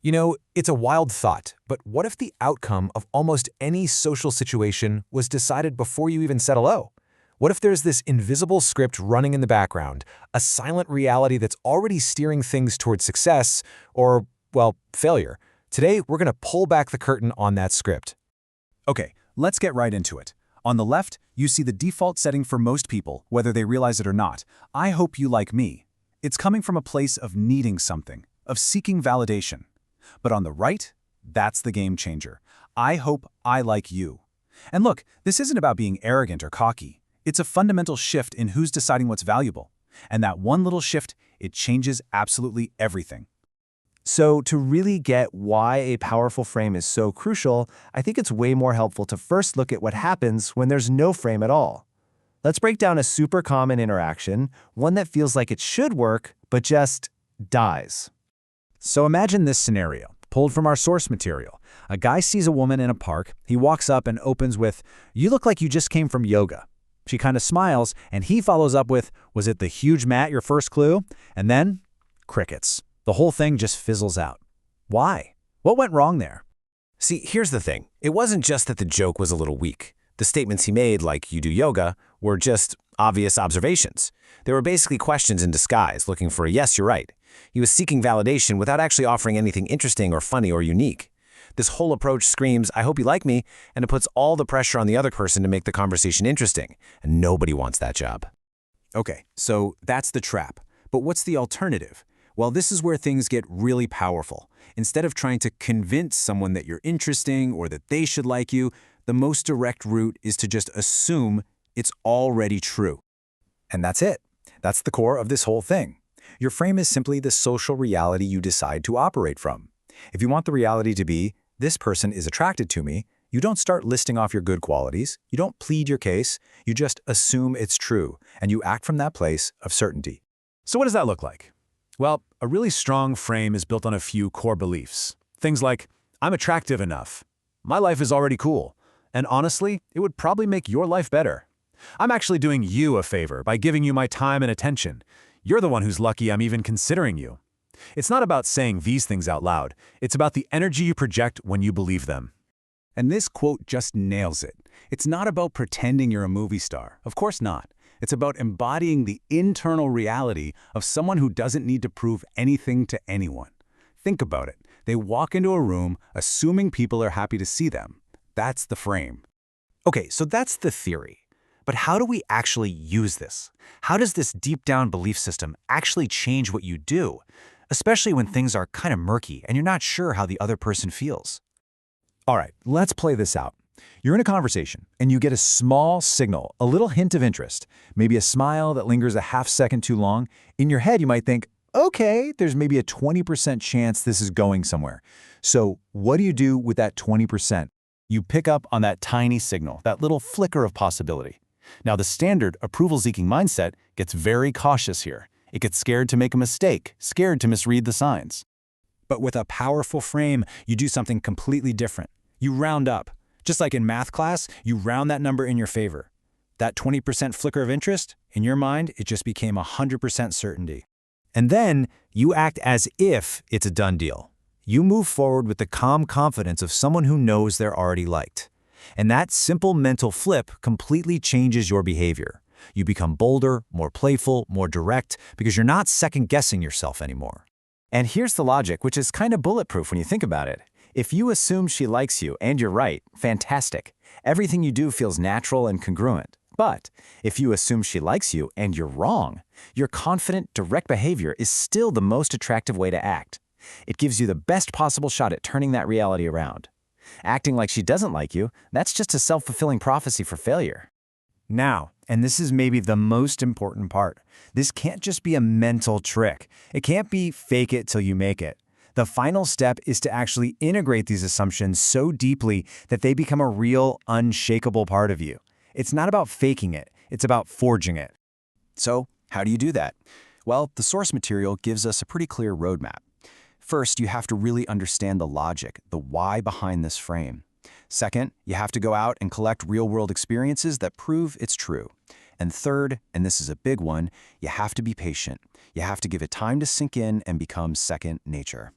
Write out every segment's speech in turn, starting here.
You know, it's a wild thought, but what if the outcome of almost any social situation was decided before you even said hello? What if there's this invisible script running in the background, a silent reality that's already steering things towards success or, well, failure? Today, we're going to pull back the curtain on that script. Okay, let's get right into it. On the left, you see the default setting for most people, whether they realize it or not. I hope you like me. It's coming from a place of needing something, of seeking validation. But on the right, that's the game changer. I hope I like you. And look, this isn't about being arrogant or cocky. It's a fundamental shift in who's deciding what's valuable. And that one little shift, it changes absolutely everything. So to really get why a powerful frame is so crucial, I think it's way more helpful to first look at what happens when there's no frame at all. Let's break down a super common interaction, one that feels like it should work, but just dies. So imagine this scenario, pulled from our source material. A guy sees a woman in a park. He walks up and opens with, "You look like you just came from yoga." She kind of smiles, and he follows up with, "Was it the huge mat your first clue?" And then, crickets. The whole thing just fizzles out. Why? What went wrong there? See, here's the thing. It wasn't just that the joke was a little weak. The statements he made, like "you do yoga," were just obvious observations. They were basically questions in disguise, looking for a "yes, you're right." He was seeking validation without actually offering anything interesting or funny or unique. This whole approach screams, "I hope you like me," and it puts all the pressure on the other person to make the conversation interesting, and nobody wants that job. Okay, so that's the trap. But what's the alternative? Well, this is where things get really powerful. Instead of trying to convince someone that you're interesting or that they should like you, the most direct route is to just assume it's already true. And that's it. That's the core of this whole thing. Your frame is simply the social reality you decide to operate from. If you want the reality to be, "This person is attracted to me," you don't start listing off your good qualities, you don't plead your case, you just assume it's true, and you act from that place of certainty. So what does that look like? Well, a really strong frame is built on a few core beliefs. Things like, "I'm attractive enough," "My life is already cool," and honestly, it would probably make your life better. "I'm actually doing you a favor by giving you my time and attention. You're the one who's lucky I'm even considering you." It's not about saying these things out loud. It's about the energy you project when you believe them. And this quote just nails it. It's not about pretending you're a movie star. Of course not. It's about embodying the internal reality of someone who doesn't need to prove anything to anyone. Think about it. They walk into a room assuming people are happy to see them. That's the frame. Okay, so that's the theory. But how do we actually use this? How does this deep-down belief system actually change what you do, especially when things are kind of murky and you're not sure how the other person feels? All right, let's play this out. You're in a conversation, and you get a small signal, a little hint of interest, maybe a smile that lingers a half second too long. In your head, you might think, okay, there's maybe a 20% chance this is going somewhere. So what do you do with that 20%? You pick up on that tiny signal, that little flicker of possibility. Now, the standard approval-seeking mindset gets very cautious here. It gets scared to make a mistake, scared to misread the signs. But with a powerful frame, you do something completely different. You round up. Just like in math class, you round that number in your favor. That 20% flicker of interest, in your mind, it just became 100% certainty. And then you act as if it's a done deal. You move forward with the calm confidence of someone who knows they're already liked. And that simple mental flip completely changes your behavior. You become bolder, more playful, more direct, because you're not second-guessing yourself anymore. And here's the logic, which is kind of bulletproof when you think about it. If you assume she likes you, and you're right, fantastic. Everything you do feels natural and congruent. But if you assume she likes you, and you're wrong, your confident, direct behavior is still the most attractive way to act. It gives you the best possible shot at turning that reality around. Acting like she doesn't like you, that's just a self-fulfilling prophecy for failure. Now, and this is maybe the most important part, this can't just be a mental trick. It can't be fake it till you make it. The final step is to actually integrate these assumptions so deeply that they become a real, unshakable part of you. It's not about faking it, it's about forging it. So, how do you do that? Well, the source material gives us a pretty clear roadmap. First, you have to really understand the logic, the why behind this frame. Second, you have to go out and collect real-world experiences that prove it's true. And third, and this is a big one, you have to be patient. You have to give it time to sink in and become second nature.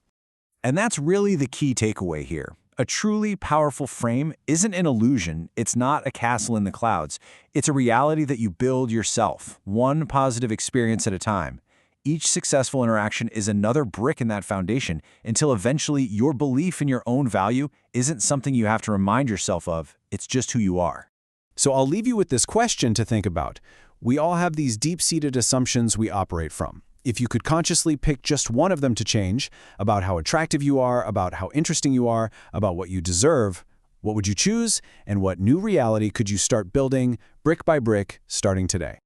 And that's really the key takeaway here. A truly powerful frame isn't an illusion, it's not a castle in the clouds. It's a reality that you build yourself, one positive experience at a time. Each successful interaction is another brick in that foundation until eventually your belief in your own value isn't something you have to remind yourself of, it's just who you are. So I'll leave you with this question to think about. We all have these deep-seated assumptions we operate from. If you could consciously pick just one of them to change, about how attractive you are, about how interesting you are, about what you deserve, what would you choose, and what new reality could you start building brick by brick starting today?